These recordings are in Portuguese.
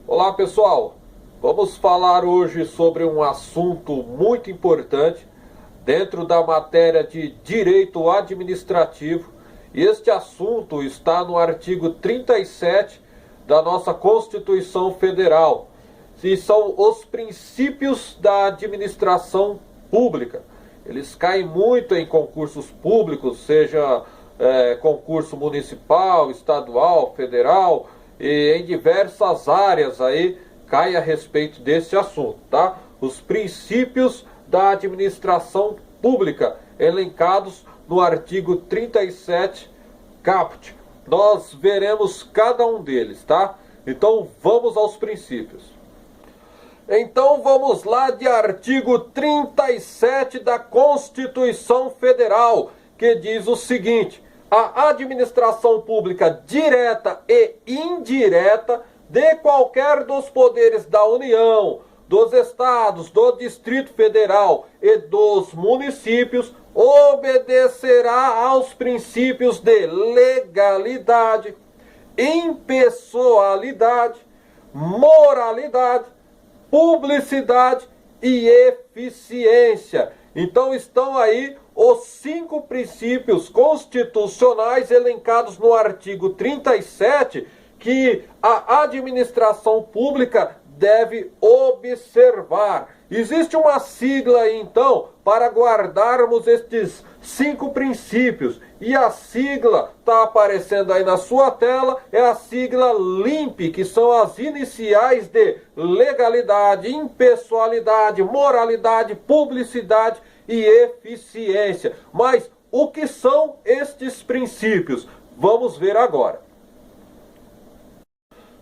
Olá pessoal, vamos falar hoje sobre um assunto muito importante dentro da matéria de direito administrativo. E este assunto está no artigo 37 da nossa Constituição Federal, e são os princípios da administração pública. Eles caem muito em concursos públicos, seja concurso municipal, estadual, federal, e em diversas áreas aí cai a respeito desse assunto, tá? Os princípios da administração pública, elencados no artigo 37 caput. Nós veremos cada um deles, tá? Então vamos aos princípios. Então vamos lá de artigo 37 da Constituição Federal, que diz o seguinte: a administração pública direta e indireta de qualquer dos poderes da União, dos estados, do Distrito Federal e dos municípios obedecerá aos princípios de legalidade, impessoalidade, moralidade, publicidade e eficiência. Então estão aí os 5 princípios constitucionais elencados no artigo 37 que a administração pública deve observar. Existe uma sigla aí, então, para guardarmos estes 5 princípios. E a sigla está aparecendo aí na sua tela, é a sigla LIMP, que são as iniciais de legalidade, impessoalidade, moralidade, publicidade e eficiência. Mas o que são estes princípios? Vamos ver agora.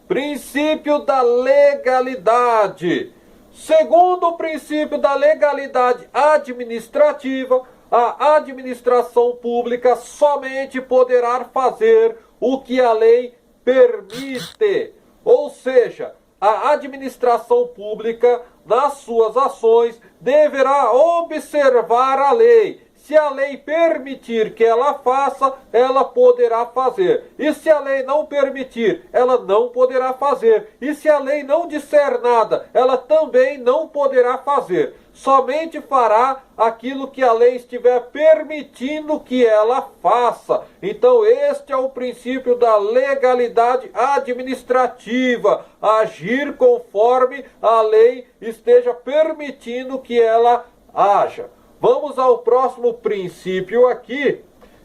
Princípio da legalidade. Segundo o princípio da legalidade administrativa, a administração pública somente poderá fazer o que a lei permite. Ou seja, a administração pública, nas suas ações, deverá observar a lei. Se a lei permitir que ela faça, ela poderá fazer. E se a lei não permitir, ela não poderá fazer. E se a lei não disser nada, ela também não poderá fazer. Somente fará aquilo que a lei estiver permitindo que ela faça. Então este é o princípio da legalidade administrativa. Agir conforme a lei esteja permitindo que ela haja. Vamos ao próximo princípio aqui,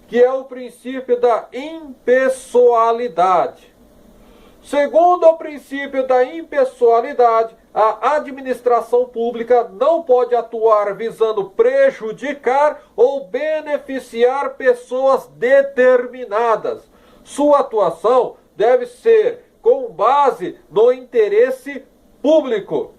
que é o princípio da impessoalidade. Segundo o princípio da impessoalidade, a administração pública não pode atuar visando prejudicar ou beneficiar pessoas determinadas. Sua atuação deve ser com base no interesse público.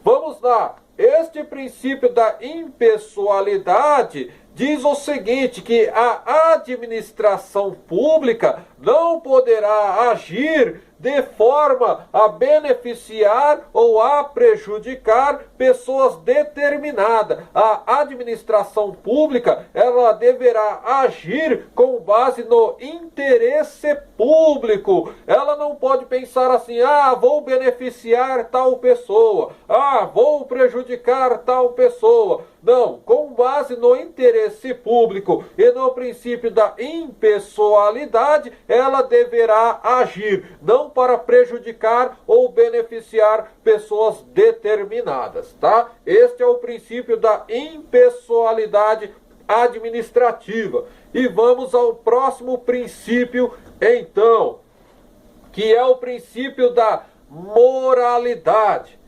Vamos lá. Este princípio da impessoalidade diz o seguinte, que a administração pública não poderá agir de forma a beneficiar ou a prejudicar pessoas determinadas. A administração pública, ela deverá agir com base no interesse público. Ela não pode pensar assim, vou beneficiar tal pessoa, vou prejudicar tal pessoa. Não, com base no interesse público e no princípio da impessoalidade, ela deverá agir, não para prejudicar ou beneficiar pessoas determinadas, tá? Este é o princípio da impessoalidade administrativa. E vamos ao próximo princípio, então, que é o princípio da moralidade.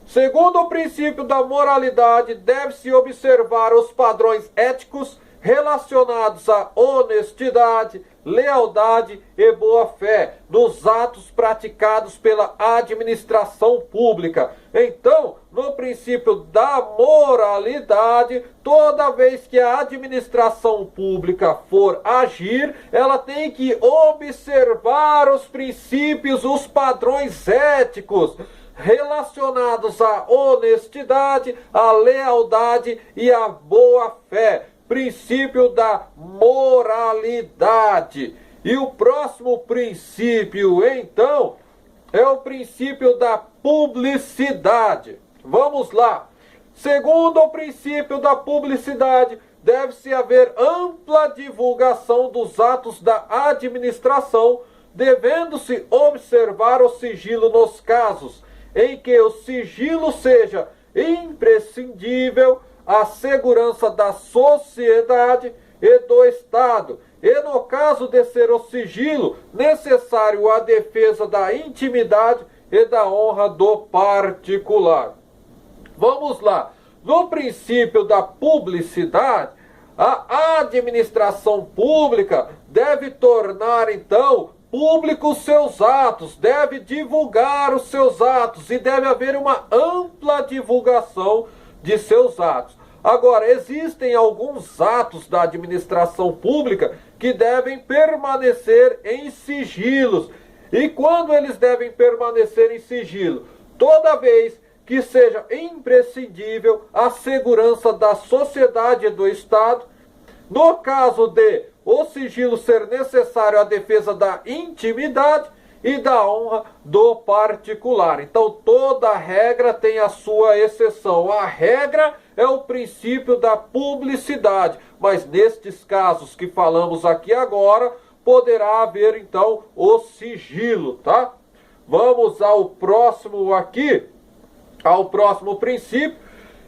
Segundo o princípio da moralidade, deve-se observar os padrões éticos relacionados à honestidade, lealdade e boa-fé nos atos praticados pela administração pública. Então, no princípio da moralidade, toda vez que a administração pública for agir, ela tem que observar os princípios, os padrões éticos relacionados à honestidade, à lealdade e à boa-fé. Princípio da moralidade. E o próximo princípio, então, é o princípio da publicidade. Vamos lá. Segundo o princípio da publicidade, deve-se haver ampla divulgação dos atos da administração, devendo-se observar o sigilo nos casos em que o sigilo seja imprescindível à segurança da sociedade e do Estado, e no caso de ser o sigilo necessário à defesa da intimidade e da honra do particular. Vamos lá. No princípio da publicidade, a administração pública deve tornar, então, públicos seus atos, deve divulgar os seus atos e deve haver uma ampla divulgação de seus atos. Agora, existem alguns atos da administração pública que devem permanecer em sigilos. E quando eles devem permanecer em sigilo? Toda vez que seja imprescindível a segurança da sociedade e do Estado. No caso de o sigilo ser necessário à defesa da intimidade e da honra do particular. Então, toda regra tem a sua exceção. A regra é o princípio da publicidade, mas nestes casos que falamos aqui agora, poderá haver, então, o sigilo, tá? Vamos ao próximo aqui, ao próximo princípio,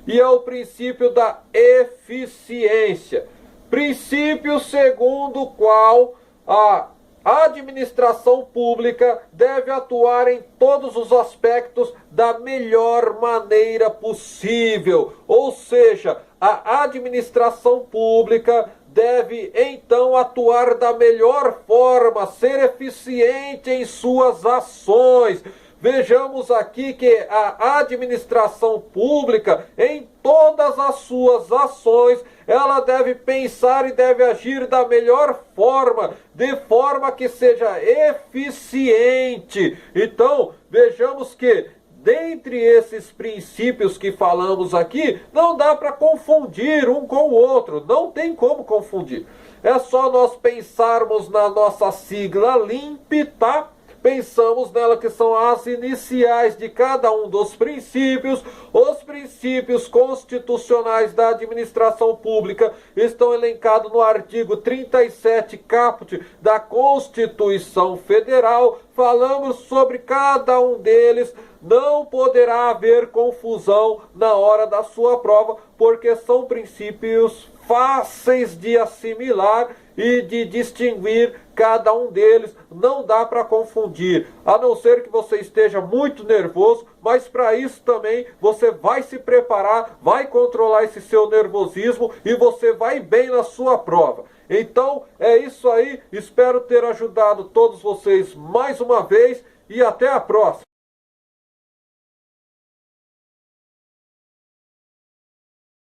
e é o princípio da eficiência. Princípio segundo o qual a administração pública deve atuar em todos os aspectos da melhor maneira possível. Ou seja, a administração pública deve então atuar da melhor forma, ser eficiente em suas ações. Vejamos aqui que a administração pública, em todas as suas ações, ela deve pensar e deve agir da melhor forma, de forma que seja eficiente. Então, vejamos que, dentre esses princípios que falamos aqui, não dá para confundir um com o outro, não tem como confundir. É só nós pensarmos na nossa sigla LIMP, tá? Pensamos nela que são as iniciais de cada um dos princípios. Os princípios constitucionais da administração pública estão elencados no artigo 37 caput da Constituição Federal. Falamos sobre cada um deles. Não poderá haver confusão na hora da sua prova, porque são princípios fáceis de assimilar e de distinguir cada um deles. Não dá para confundir, a não ser que você esteja muito nervoso, mas para isso também você vai se preparar, vai controlar esse seu nervosismo e você vai bem na sua prova. Então é isso aí, espero ter ajudado todos vocês mais uma vez e até a próxima.